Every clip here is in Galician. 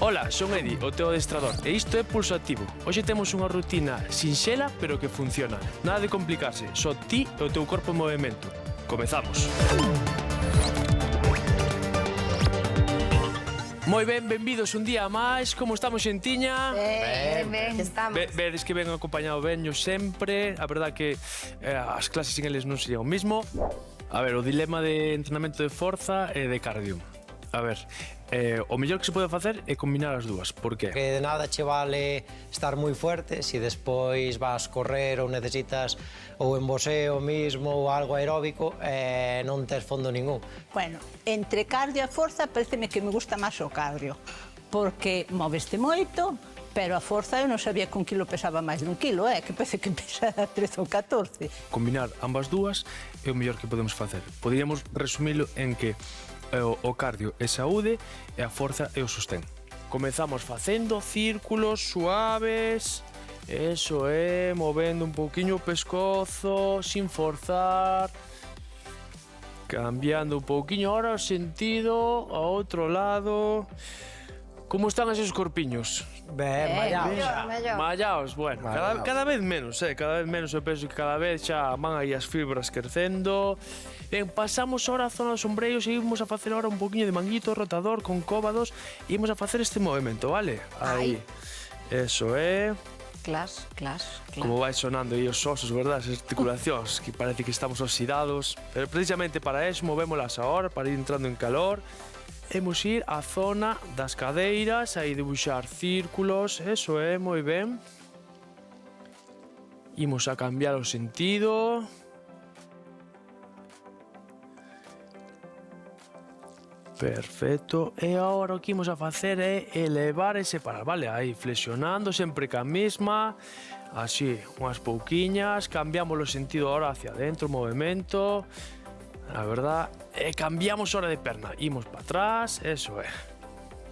Ola, son Edi, o teu adestrador, e isto é Pulso Activo. Hoxe temos unha rutina sinxela, pero que funciona. Nada de complicarse, só ti e o teu corpo en movimento. Comezamos. Moi ben, benvidos un día máis. Como estamos, xentiña? Ben, estamos. Vedes que ven acompañado veño sempre. A verdad que as clases en eles non sería o mismo. A ver, o dilema de entrenamento de forza e de cardio. A ver, o mellor que se pode facer é combinar as dúas. Por qué? Que de nada che vale estar moi fuerte se despois vas correr ou necesitas ou en boxeo mismo ou algo aeróbico e non tes fondo ningún. Bueno, entre cardio e forza, pareceme que me gusta máis o cardio, porque moveste moito, pero a forza eu non sabía que un kilo pesaba máis de un kilo, que parece que pesa 13 ou 14. Combinar ambas dúas é o mellor que podemos facer. Poderíamos resumilo en que o cardio é saúde e a forza é o sostén. Comezamos facendo círculos suaves, eso é, movendo un pouquiño o pescozo, sin forzar, cambiando un pouquiño ahora o sentido a outro lado. Como están esos corpiños? Ben, Mellor. Mallaos, bueno, cada vez menos, cada vez menos. Eu penso que cada vez xa van aí as fibras crecendo. Ben, pasamos ahora a zona dos ombreiros e imos a facer ahora un poquinho de manguito rotador con cóvados e imos a facer este movimento, vale? Aí. Eso é. Clas. Como vai sonando aí os osos, verdad? As articulacións, que parece que estamos oxidados. Pero precisamente para eso movémolas ahora, para ir entrando en calor. Imos ir á zona das cadeiras, aí debuxar círculos, eso é, moi ben. Imos a cambiar o sentido. Perfecto. E agora o que imos a facer é elevar e separar, vale? Aí, flexionando sempre ca mesma, así, unhas pouquiñas, cambiamos o sentido ahora hacia dentro, o movimento. A verdad, cambiamos hora de perna, imos para atrás, eso é.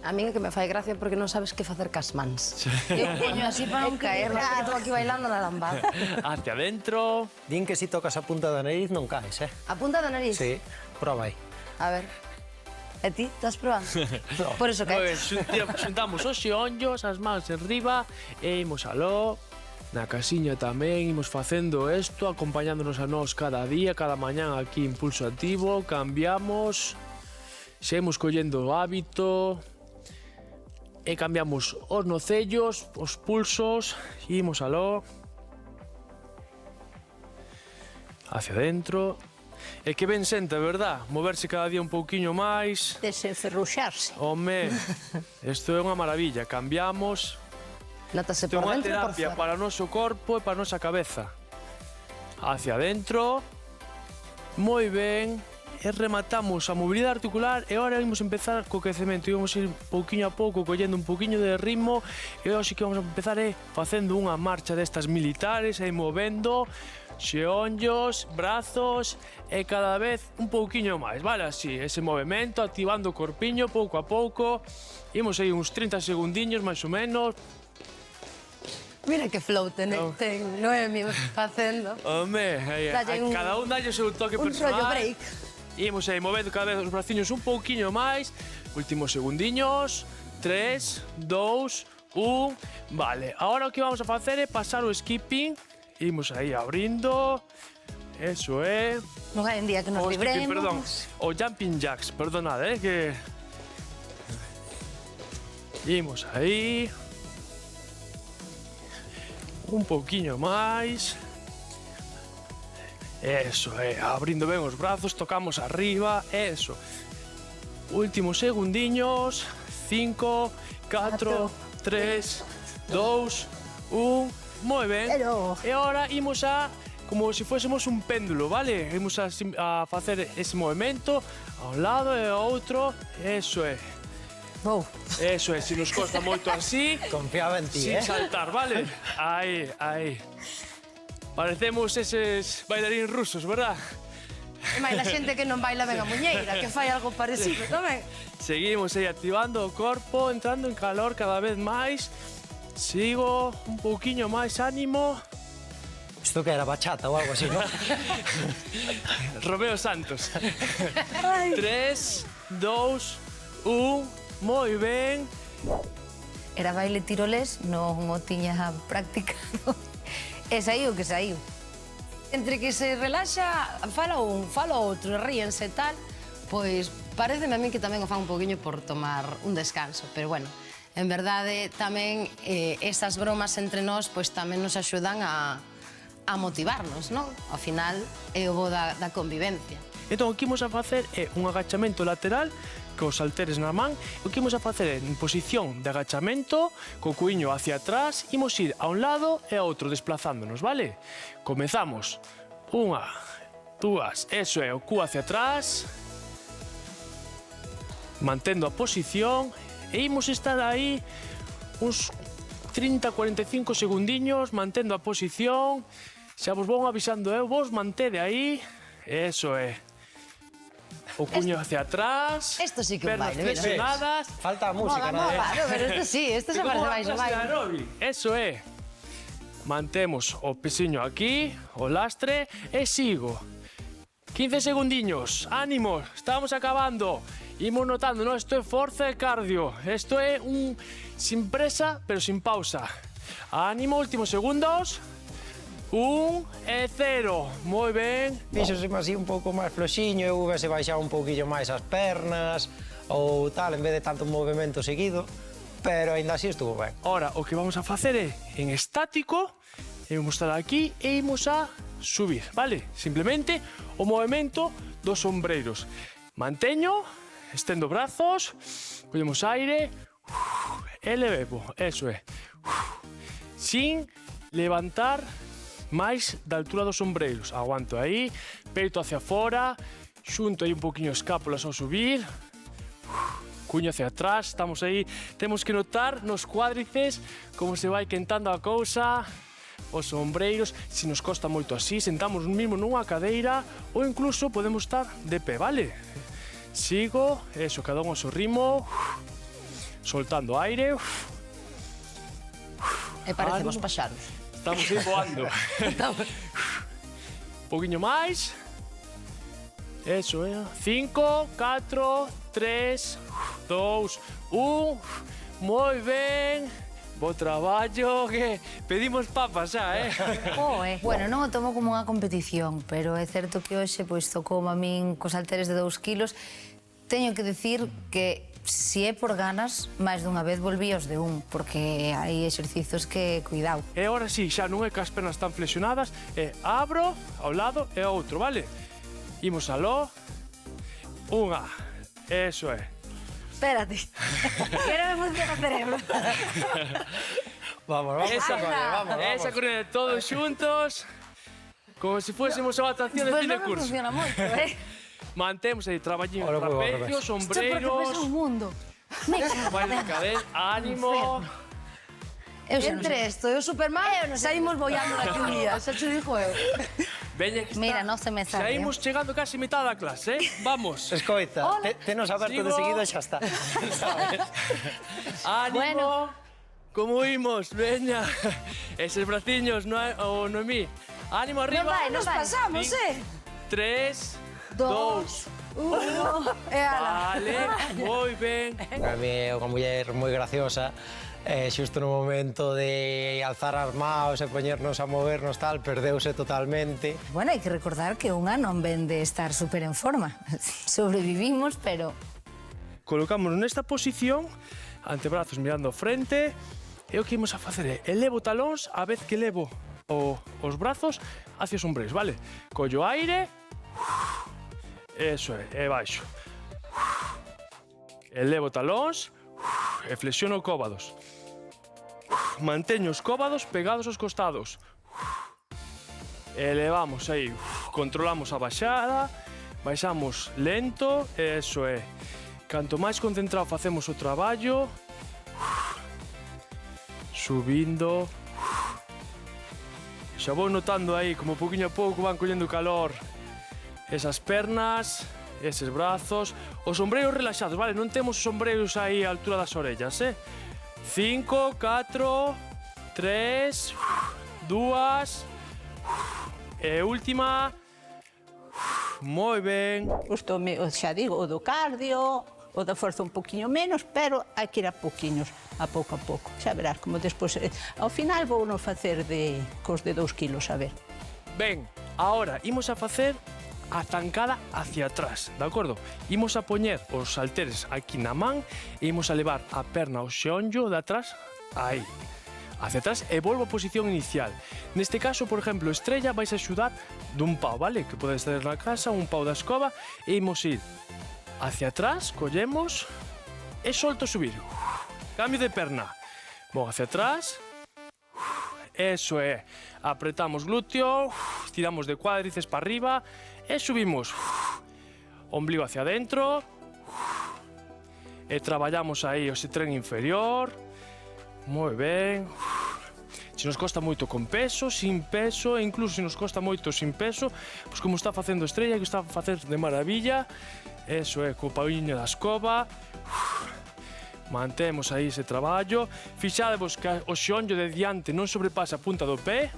A min é que me fai gracia porque non sabes que facer cas mans. Eu poño así para non caer, non que estou aquí bailando na lambada. Hacia adentro. Din que si tocas a punta da nariz non caes, A punta da nariz? Sí, proba aí. A ver. E ti, estás probando? No. Por eso caes. Xuntamos os xeonllos, as mans enriba, e imos aló. Na casiña tamén imos facendo isto, acompañándonos a nós cada día, cada mañán aquí en Pulso Activo, cambiamos, seguimos collendo o hábito, e cambiamos os nocellos, os pulsos, e imos aló, hacia dentro, e que ben senta, verdad? Moverse cada día un pouquiño máis. Desenferruxarse. Home, isto é unha maravilla, cambiamos. Notase Isto é por unha dentro e por terapia fora. para o noso corpo e para a nosa cabeza. Hacia adentro. Moi ben. E rematamos a mobilidade articular e agora imos empezar co crecemento. Imos ir pouquiño a pouco, collendo un pouquiño de ritmo e hoxe que vamos a empezar é facendo unha marcha destas militares e movendo xeonllos, brazos e cada vez un pouquiño máis, vale? Así, ese movimento, activando o corpiño pouco a pouco. Imos aí uns 30 segundiños, máis ou menos. Mira que flow ten Noemi facendo. Home, cada un dalle o seu toque Un personal. rollo break. Imos aí movendo cada vez os braciños un pouquiño máis. Últimos segundiños. 3, 2, 1. Vale, agora o que vamos a facer é pasar o skipping. Imos aí abrindo. Eso é. Non hai un día que nos O skipping, perdón. libremos. O jumping jacks, perdonad, que... Imos aí. Un pouquiño máis. Eso, abrindo ben os brazos, tocamos arriba, eso. Últimos segundiños. 5, 4, 3, 2, 1. Moi ben. Pero... E agora imos a, como se fósemos un péndulo, vale? Imos a facer ese movimento a un lado e ao outro. Eso é. Vou. Eso é, se nos costa moito así, Confiaba en ti, sin saltar, vale? Aí, aí. Parecemos eses bailarín rusos, verdad? E máis a xente que non baila ben a muñeira, que fai algo parecido tamén. Seguimos aí activando o corpo, entrando en calor cada vez máis. Sigo, un pouquiño máis ánimo. Isto que era bachata ou algo así, non? Romeo Santos. 3, 2, 1... Moi ben. era baile tirolés, non o tiña practicado. E saiu que saiu. Entre que se relaxa, fala un, fala outro, ríense e tal, pois pareceme a mí que tamén o fan un poquinho por tomar un descanso, pero bueno, en verdade tamén esas bromas entre nós pois tamén nos axudan a motivarnos, non? Ao final é o bo da convivencia. Entón, o que imos a facer é un agachamento lateral cos halteres na man. O que imos a facer é en posición de agachamento, co cuiño hacia atrás, imos ir a un lado e a outro desplazándonos, vale? Comezamos. 1, 2, eso é, o cu hacia atrás, mantendo a posición, e imos estar aí uns 30-45 segundiños mantendo a posición. Xa vos vou avisando eu, vos mantede aí, eso é. O cuño hacia atrás, Esto sí que é un pernas baile, mira. flexionadas. Falta a música, non? Claro, pero esto sí, esto se parece máis o baile. Eso é. Mantemos o pesiño aquí, o lastre, e sigo. 15 segundiños, ánimo, estamos acabando. Imos notando, no, isto é forza e cardio. Isto é un sin presa, pero sin pausa. Ánimo, últimos segundos. 1 e 0. Moi ben. Fíxoseme así un pouco máis floxiño, eu hubese baixado un pouquillo máis as pernas ou tal, en vez de tanto movimento seguido, pero aínda así estuvo ben. Ora, o que vamos a facer é en estático, imos estar aquí e imos a subir, vale? Simplemente o movimento dos sombreiros. Manteño, estendo brazos, collemos aire, elevo, eso é. Sin levantar máis da altura dos sombreiros. Aguanto aí, peito hacia fora, xunto aí un poquinho escápulas ao subir, cuño hacia atrás, estamos aí, temos que notar nos cuádrices como se vai quentando a cousa, os sombreiros, se nos costa moito así, sentamos mesmo nunha cadeira ou incluso podemos estar de pé, vale? Sigo, eso, cada un ao seu ritmo, soltando aire. E parecemos paxaros. Estamos aí voando. Un poquinho máis. Eso, 5, 4, 3, 2, 1. Moi ben. Bo traballo, que pedimos papas xa, Bueno, non o tomo como unha competición, pero é certo que hoxe pois tocou a min cos halteres de 2 kilos. Teño que decir que si é por ganas, máis dunha vez volví aos de 1, porque hai exercicios que cuidado. E agora sí, xa non é que as pernas están flexionadas, abro ao lado e ao outro, vale? Imos aló. 1, eso é. Espérate, que non me funciona o cerebro. Vamos, vamos. Esa corrida todos xuntos, como se fuésemos a votación de Pois fin de non me curso. funciona moito, Mantemos aí traballiño, Ahora vou ao trapecio, revés. Isto porque sombreiros, pesa un mundo. baile de cadera, ánimo. Entre isto e o Superman, saímos boiando daqui un día, xa te dixo eu. Veña que está. Mira, non se me Xa sabe. imos chegando casi a mitad da clase, Vamos. Escoita, tenos aberto de Sigo. seguido e xa está. Ánimo. Bueno. Como imos, veña. Eses braciños, Noemí. Ánimo arriba. Non vai. Pasamos, 3, 2, 1, e ala. Vale, moi ben. A mí é unha muller moi graciosa, xusto no momento de alzar as maos e poñernos a movernos tal, perdeuse totalmente. Bueno, hai que recordar que unha non ven de estar super en forma. Sobrevivimos, pero... Colocámonos nesta posición, antebrazos mirando frente, e o que imos a facer é elevo talóns a vez que elevo os brazos hacia os ombreiros, vale? Collo aire, eso é, e baixo. Elevo talóns e flexiono cóbados. Manteño os cóbados pegados aos costados. Elevamos aí, controlamos a baixada, baixamos lento, eso é. Canto máis concentrado facemos o traballo, subindo. Xa vou notando aí como poquinho a pouco van collendo calor esas pernas, eses brazos, os sombreiros relaxados, vale? Non temos os sombreiros aí á altura das orellas, 5, 4, 3, 2, e última. Moi ben. Gustoume, xa digo, o do cardio, o da forza un poquinho menos, pero hai que ir a pouquiños, a pouco. Xa verás como despois, ao final vou non facer cos de 2 kilos, a ver. Ben, ahora imos a facer a zancada hacia atrás, de acordo? Imos a poñer os halteres aquí na man e imos a levar a perna ao xeonllo de atrás, aí, hacia atrás e volvo a posición inicial. Neste caso, por exemplo, Estrella vais a axudar dun pau, vale? Que podes ter na casa, un pau da escoba e imos ir hacia atrás, collemos e solto subir. Cambio de perna. Vou hacia atrás. Eso é. Apretamos glúteo, tiramos de cuádriceps para arriba e subimos. Ombligo hacia adentro. E traballamos aí ese tren inferior. Moi ben. Se nos costa moito con peso, sin peso, e incluso se nos costa moito sin peso, pois como está facendo Estrella, que está a facer de maravilla. Eso é, co pauiño da escoba. Mantemos aí ese traballo. Fixadevos que o xeonllo de diante non sobrepasa a punta do pé.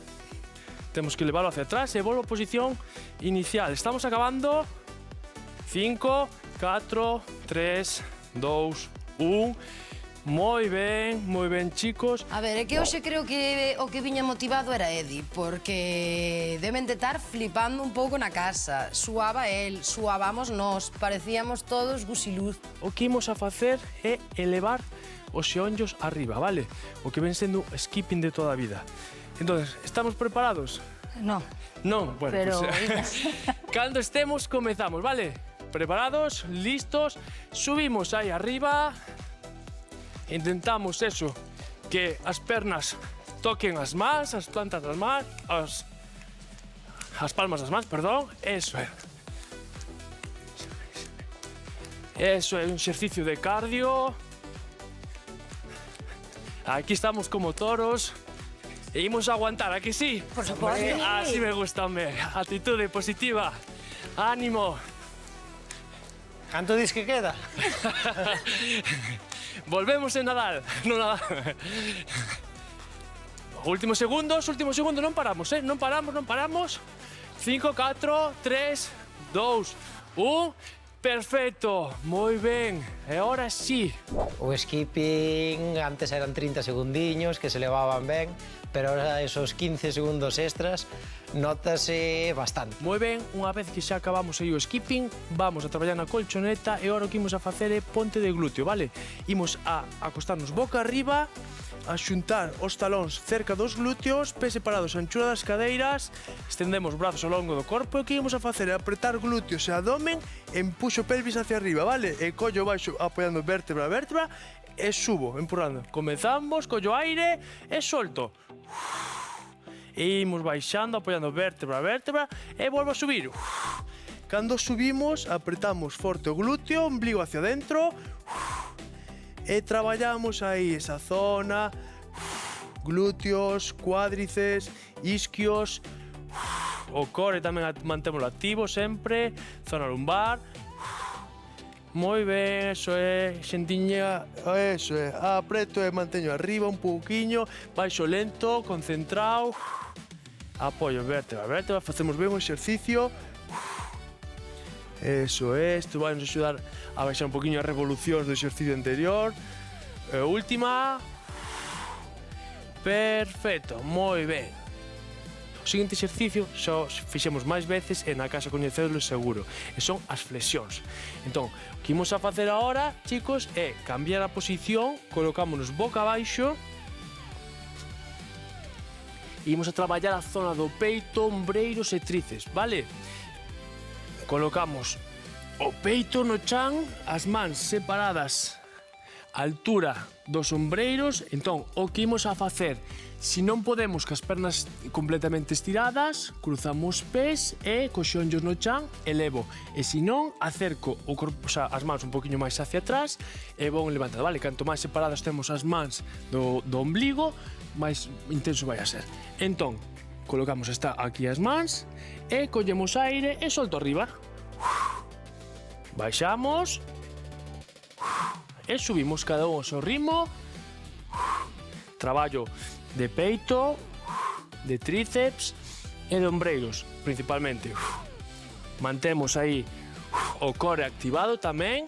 Temos que leválo hacia atrás e volvo a posición inicial. Estamos acabando. 5, 4, 3, 2, 1... Moi ben, chicos. A ver, é que hoxe creo que o que viña motivado era Edi, porque deben de estar flipando un pouco na casa. Suaba el, suábamos nós, parecíamos todos gusiluz. O que imos a facer é elevar os xeonllos arriba, vale? O que ven sendo skipping de toda a vida. Entonces, estamos preparados? Non. Non, bueno, Pero... pues, cando estemos, comezamos, vale? Preparados, listos, subimos aí arriba. Intentamos eso, que as pernas toquen as mans, as plantas das mans, as palmas das mans, perdón, eso é. Eso é un exercicio de cardio. Aquí estamos como toros e imos a aguantar, a que sí? Por suposto. Así me gusta, hombre. Actitude positiva, ánimo. Canto dis que queda? Volvemos en Nadal, no Nadal. Últimos segundos, non paramos, non paramos. 5, 4, 3, 2, 1. Perfecto, moi ben. E ahora sí. O skipping antes eran 30 segundiños que se levaban ben, pero ahora esos 15 segundos extras notase bastante. Moi ben, unha vez que xa acabamos aí o skipping, vamos a traballar na colchoneta e ahora o que imos a facer é ponte de glúteo, vale? Imos a acostarnos boca arriba, a xuntar os talóns cerca dos glúteos, pés separados a anchura das cadeiras, estendemos os brazos ao longo do corpo e o que imos a facer é apretar glúteos e abdomen, empuxo pelvis hacia arriba, vale? E collo baixo apoiando vértebra a vértebra e subo, empurrando. Comezamos, collo aire e solto. E imos baixando, apoiando vértebra a vértebra e volvo a subir. Cando subimos, apretamos forte o glúteo, ombligo hacia dentro. E traballamos aí esa zona, glúteos, cuádriceps, isquios, o core tamén mantémolo activo sempre, zona lumbar. Moi ben, eso é, xentiña, eso é, apreto e manteño arriba un pouquiño, baixo lento, concentrado, apoio vértebra a vértebra, facemos ben o exercicio. Eso é, isto vai nos axudar a baixar un poquinho as revolucións do exercicio anterior. Última. Perfecto, moi ben. O seguinte exercicio xa fixemos máis veces e na casa coñecedlo seguro, e son as flexións. Entón, o que imos a facer agora, chicos, é cambiar a posición, colocámonos boca abaixo, e imos a traballar a zona do peito, ombreiros e tríceps, vale? Colocamos o peito no chan, as mans separadas á altura dos ombreiros. Entón, o que imos a facer, se non podemos cas pernas completamente estiradas, cruzamos pés e co xeonllos no chan elevo. E se non, acerco o corpo, xa, as mans un poquinho máis hacia atrás e vou levantando, vale? Canto máis separadas temos as mans do ombligo, máis intenso vai a ser. Entón, colocamos aquí as mans e collemos aire e solto arriba. Baixamos e subimos cada un ao seu ritmo. Traballo de peito, de tríceps e de ombreiros, principalmente. Mantemos aí o core activado tamén.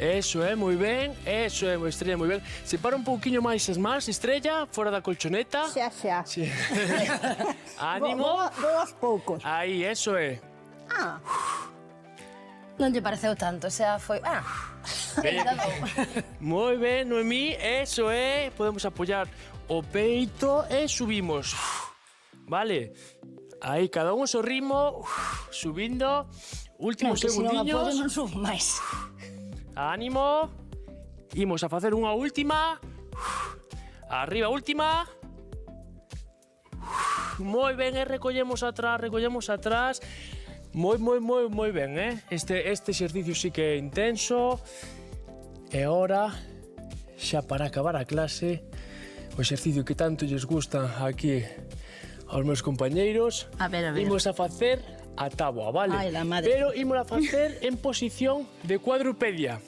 Eso é, moi ben. Eso é, Estrella, moi ben. Separa un pouquiño máis as mans, Estrella, fora da colchoneta. Xa. Sí. Ánimo. Vou aos poucos. Aí, eso é. Ah, Non lle pareceu tanto, o sea, foi... Moi ben, Noemí, eso é. Podemos apoiar o peito e subimos. Vale. Aí, cada un o seu ritmo, subindo. Últimos que se non apoio segundiños. non subo máis. Ánimo. Imos a facer unha última. Arriba, última. Moi ben, e recollemos atrás. Moi ben, Este exercicio sí que é intenso. E agora, xa para acabar a clase, o exercicio que tanto lles gusta aquí aos meus compañeiros. A ver. Imos a facer a táboa, vale? Ai, la madre. Pero imos a facer en posición de cuadrupedia.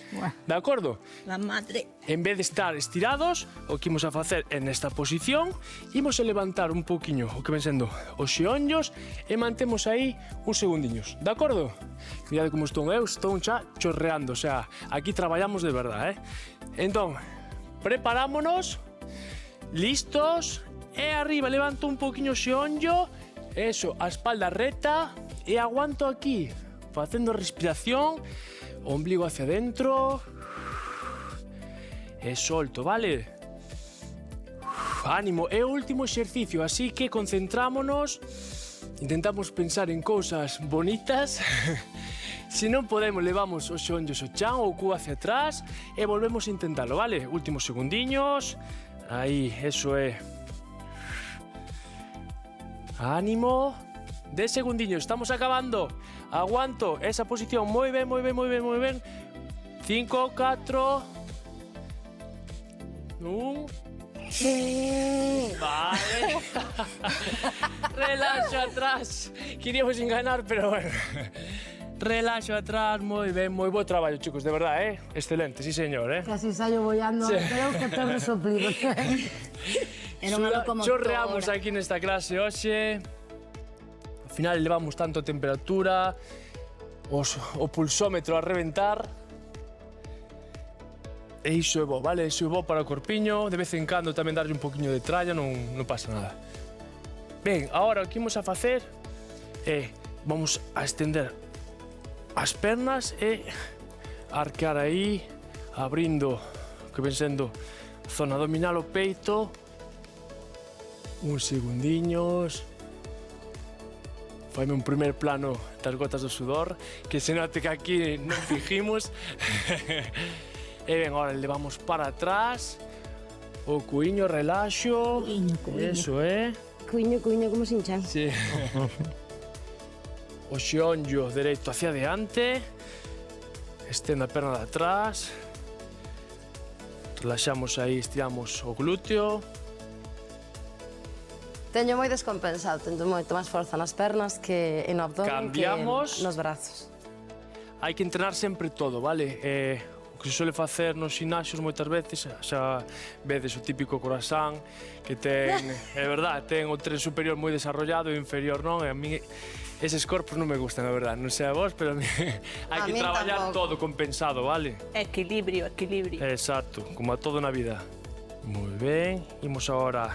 Buah, De acordo? la madre. En vez de estar estirados, o que imos a facer en esta posición, imos a levantar un pouquiño o que ven sendo os xeonllos e mantemos aí uns segundiños. De acordo? Mirade como estou xa chorreando, o sea, aquí traballamos de verdade, Entón, preparámonos, listos, e arriba levanto un pouquiño o xeonllo, eso, a espalda recta, e aguanto aquí, facendo respiración, ombligo hacia adentro. E solto, vale? Ánimo, é o último exercicio, así que concentrámonos, intentamos pensar en cousas bonitas. Se non podemos, levamos os xeonllos ao chan ou o cu hacia atrás e volvemos a intentalo, vale? Últimos segundiños. Aí, eso é. Ánimo. 10 segundiños, estamos acabando. Aguanto esa posición, moi ben. 5, 4... 1... Vale. Relaxo atrás. Queríamos enganar, pero bueno. Relaxo atrás, moi ben, moi bo traballo, chicos, de verdade, Excelente, sí, señor, Casi saio bollando, Sí. creo que ten resoplido. Era unha locomotora. Chorreamos aquí nesta clase hoxe. Ao final levamos tanto a temperatura, o pulsómetro a reventar. E iso é bo, vale? Iso é bo para o corpiño. De vez en cando tamén darlle un poquinho de tralla, non pasa nada. Ben, agora o que imos a facer é vamos a estender as pernas e arquear aí, abrindo o que ven sendo zona abdominal o peito. Uns segundiños. Faime un primer plano das gotas do sudor, que se note que aquí non fijimos. E ben, agora levamos para atrás. O cuiño, relaxo. Cuiño. Eso é. Cuiño, como sin chan. Sí. O xeonllo dereito hacia diante. Estendo a perna de atrás. Relaxamos aí, estiramos o glúteo. Teño moi descompensado, teño moito máis forza nas pernas que no abdomen Cambiamos. que nos brazos. Hai que entrenar sempre todo, vale? O que se suele facer nos gimnasios moitas veces, xa vedes o típico croissant que ten, é verdad, ten o tren superior moi desarrollado e o inferior non, e a mí eses corpos non me gustan, a verdad, non sei a vos, pero a mí hai A que min traballar tampouco. todo compensado, vale? Equilibrio. Exacto, como a todo na vida. Moi ben, imos agora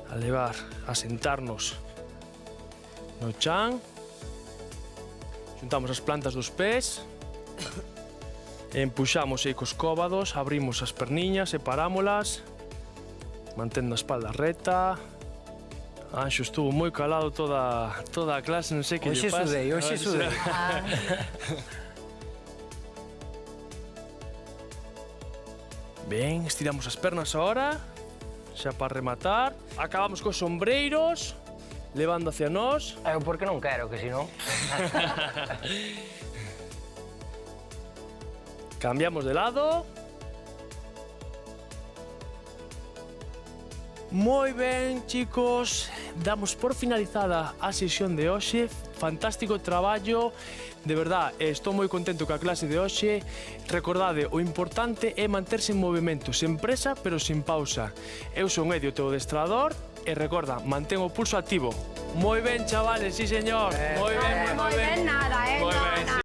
a levar, a sentarnos no chan. Xuntamos as plantas dos pés. Empuxamos aí cos cóbados, abrimos as perniñas, separámolas. Mantendo a espalda recta. Anxo estuvo moi calado toda a clase, non sei que lle Hoxe pasa. sudei, hoxe sudei. Ben, estiramos as pernas agora, xa para rematar. Acabamos cos sombreiros, levando hacia nós. Eu porque non quero, que senón... Cambiamos de lado. Moi ben, chicos, damos por finalizada a sesión de hoxe. Fantástico traballo. De verdad, estou moi contento ca clase de hoxe. Recordade, o importante é manterse en movimento, sen presa, pero sen pausa. Eu son Edio, teu adestrador, e recorda, mantén o pulso activo. Moi ben, chavales, sí, señor. Moi ben, moi ben. Moi ben nada, Moi ben.